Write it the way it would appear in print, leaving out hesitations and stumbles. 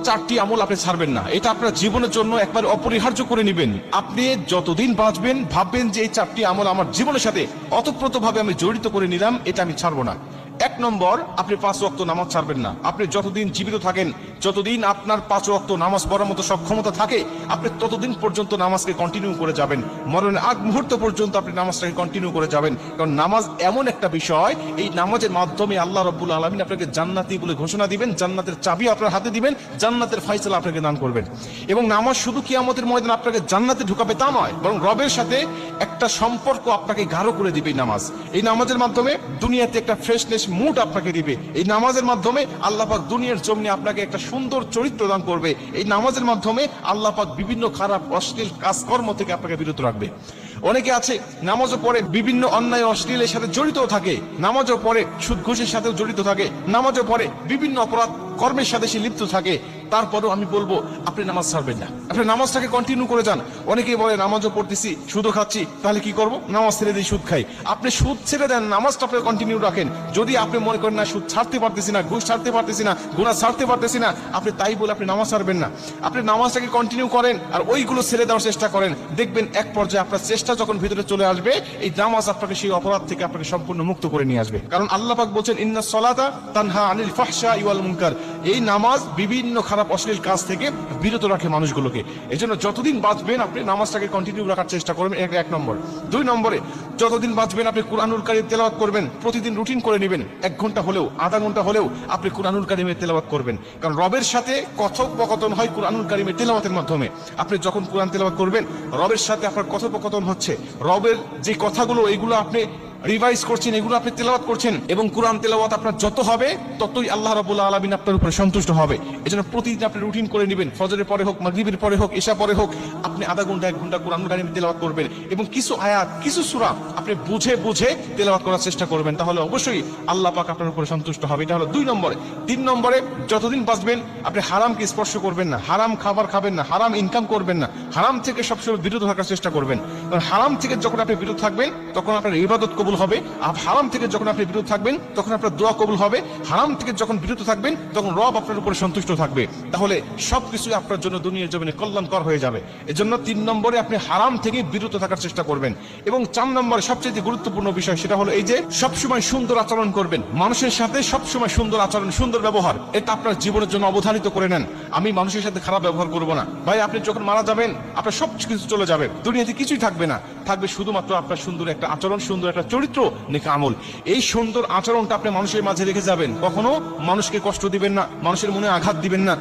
চারটি আমল আপনি ছাড়বেন না, এটা আপনার জীবনের জন্য একবার অপরিহার্য করে নেবেন। আপনি যতদিন বাঁচবেন ভাববেন যে এই চারটি আমল আমার জীবনের সাথে অতপ্রতভাবে আমি জড়িত করে নিলাম, এটা আমি ছাড়বো না। 1 নম্বর, আপনি 5 ওয়াক্ত নামাজ ছাড়বেন না। আপনি যতদিন জীবিত থাকেন, যতদিন আপনার 5 ওয়াক্ত নামাজ পড়ার মতো সক্ষমতা থাকে, আপনি ততদিন পর্যন্ত নামাজকে কন্টিনিউ করে যাবেন। মরণের আগ মুহূর্ত পর্যন্ত আপনি নামাজটাকে কন্টিনিউ করে যাবেন। কারণ নামাজ এমন একটা বিষয়, এই নামাজের মাধ্যমে আল্লাহ রাব্বুল আলামিন আপনাকে জান্নাতি বলে ঘোষণা দিবেন, জান্নাতের চাবি আপনার হাতে দিবেন, জান্নাতের ফয়সালা আপনাকে দান করবেন। এবং নামাজ শুধু কিয়ামতের ময়দানে আপনাকে জান্নাতে ঢুকাবে তা নয়, বরং রবের সাথে একটা সম্পর্ক আপনাকে গাঢ় করে দিবে এই নামাজ। এই নামাজের মাধ্যমে দুনিয়াতে একটা ফ্রেশনেস মুড আপনাকে দিবে। এই নামাজের মাধ্যমে আল্লাহ পাক দুনিয়ার জমিনে আপনাকে একটা সুন্দর চরিত্র দান করবে। এই নামাজের মাধ্যমে আল্লাহ পাক বিভিন্ন খারাপ অশ্লীল কাজকর্ম থেকে আপনাকে বিরত রাখবে। অনেকে আছে নামাজও পড়ে বিভিন্ন অন্যায় অশ্লীলের সাথে জড়িত থাকে, নামাজও পড়ে সুদ ঘুষের সাথে জড়িত থাকে, নামাজও পড়ে বিভিন্ন অপরাধ কর্মের সাথে সে লিপ্ত থাকে। তারপরেও আমি বলবো আপনি নামাজ ছাড়বেন না, আপনি নামাজটাকে কন্টিনিউ করে যান। অনেকেই বলে নামাজও পড়তেছি সুদও খাচ্ছি, তাহলে কি করব? নামাজ ছেড়ে দিই, সুদ খাই। আপনি সুদ ছেড়ে দেন, নামাজটা আপনি কন্টিনিউ রাখেন। যদি আপনি মনে করেন না সুদ ছাড়তে পারতেছি না, ঘুষ ছাড়তে পারতেছি না, গুনাহ ছাড়তে পারতেছি না, আপনি তাই বলে আপনি নামাজ ছাড়বেন না। আপনি নামাজটাকে কন্টিনিউ করেন আর ওইগুলো ছেড়ে দেওয়ার চেষ্টা করেন। দেখবেন এক পর্যায়ে আপনার চেষ্টা যখন ভিতরে চলে আসবে, এই নামাজ আপনাকে সেই অপরাধ থেকে আপনাকে সম্পূর্ণ মুক্ত করে নিয়ে আসবে। কারণ আল্লাহ পাক বলছেন ইন্নাস সালাতা তানহা আনিল ফাহশাই ওয়াল মুনকার। এই নামাজ বিভিন্ন খারাপ অশ্লীল কাজ থেকে বিরত রাখে মানুষগুলোকে। এজন্য যতদিন বাঁচবেন আপনি নামাজটাকে কন্টিনিউ রাখার চেষ্টা করবেন, 1 নম্বর। 2 নম্বরে, যতদিন বাঁচবেন আপনি কুরআনুল কারীম তেলাওয়াত করবেন। প্রতিদিন রুটিন করে নেবেন, 1 ঘন্টা হলেও, আধা ঘন্টা হলেও আপনি কুরআনুল কারীমের তেলাওয়াত করবেন। কারণ রবের সাথে কথোপকথন হয় কুরআনুল কারীমের তেলাওয়াতের মাধ্যমে। আপনি যখন কুরআন তেলাওয়াত করবেন, রবের সাথে আপনার কথোপকথন হচ্ছে। রবের যে কথাগুলো এগুলো আপনি রিভাইজ করছেন, এগুলো আপনি তেলাওয়াত করছেন, এবং কুরআন তেলাওয়াত আপনার যত হবে ততই আল্লাহ রাব্বুল আলামিন আপনার উপরে সন্তুষ্ট হবে। এজন্য প্রতিদিন আপনি রুটিন করে নেবেন, ফজরের পরে হোক, মাগরিবের পরে হোক, ইশা পরে হোক, আপনি আধা ঘন্টা 1 ঘন্টা কুরআনুল কারীম তেলাওয়াত করবেন। এবং কিছু আয়াত, কিছু সূরা আপনি বুঝে বুঝে তেলাওয়াত করার চেষ্টা করবেন, তাহলে অবশ্যই আল্লাহ পাক আপনার উপরে সন্তুষ্ট হবে। এটা হলো 2 নম্বরে। 3 নম্বরে, যতদিন বাঁচবেন আপনি হারামকে স্পর্শ করবেন না, হারাম খাবার খাবেন না, হারাম ইনকাম করবেন না, হারাম থেকে সবসময় বিরত থাকার চেষ্টা করবেন। কারণ হারাম থেকে যখন আপনি বিরত থাকবেন তখন আপনার ইবাদত কবুল হবে। আর হারাম থেকে যখন আপনি বিরত থাকবেন তখন আপনার দোয়া কবুল হবে। হারাম থেকে যখন বিরত থাকবেন তখন রব আপনার উপরে সন্তুষ্ট থাকবে। তাহলে সবকিছু আপনার জন্য দুনিয়ার জমিনে কল্যাণকর হয়ে যাবে। এজন্য 3 নম্বরে আপনি হারাম থেকে বিরত থাকার চেষ্টা করবেন। এবং 4 নম্বরে সবচেয়ে গুরুত্বপূর্ণ বিষয়, সেটা হলো এই যে সবসময় সুন্দর আচরণ করবেন। মানুষের সাথে সবসময় সুন্দর আচরণ, সুন্দর ব্যবহার, এটা আপনার জীবনের জন্য অবধারিত করে নেন। আমি মানুষের সাথে খারাপ ব্যবহার করব না। ভাই, আপনি যখন মারা যাবেন আপনার সব কিছু চলে যাবে, দুনিয়াতে কিছুই থাকবে না, থাকবে শুধুমাত্র আপনার সুন্দর একটা আচরণ, সুন্দর একটা চরিত্র, নেক আমল। এই সুন্দর আচরণটা আপনি মানুষের মাঝে রেখে যাবেন। কখনো মানুষকে কষ্ট দিবেন না, মানুষের মনে আঘাত দিবেন না।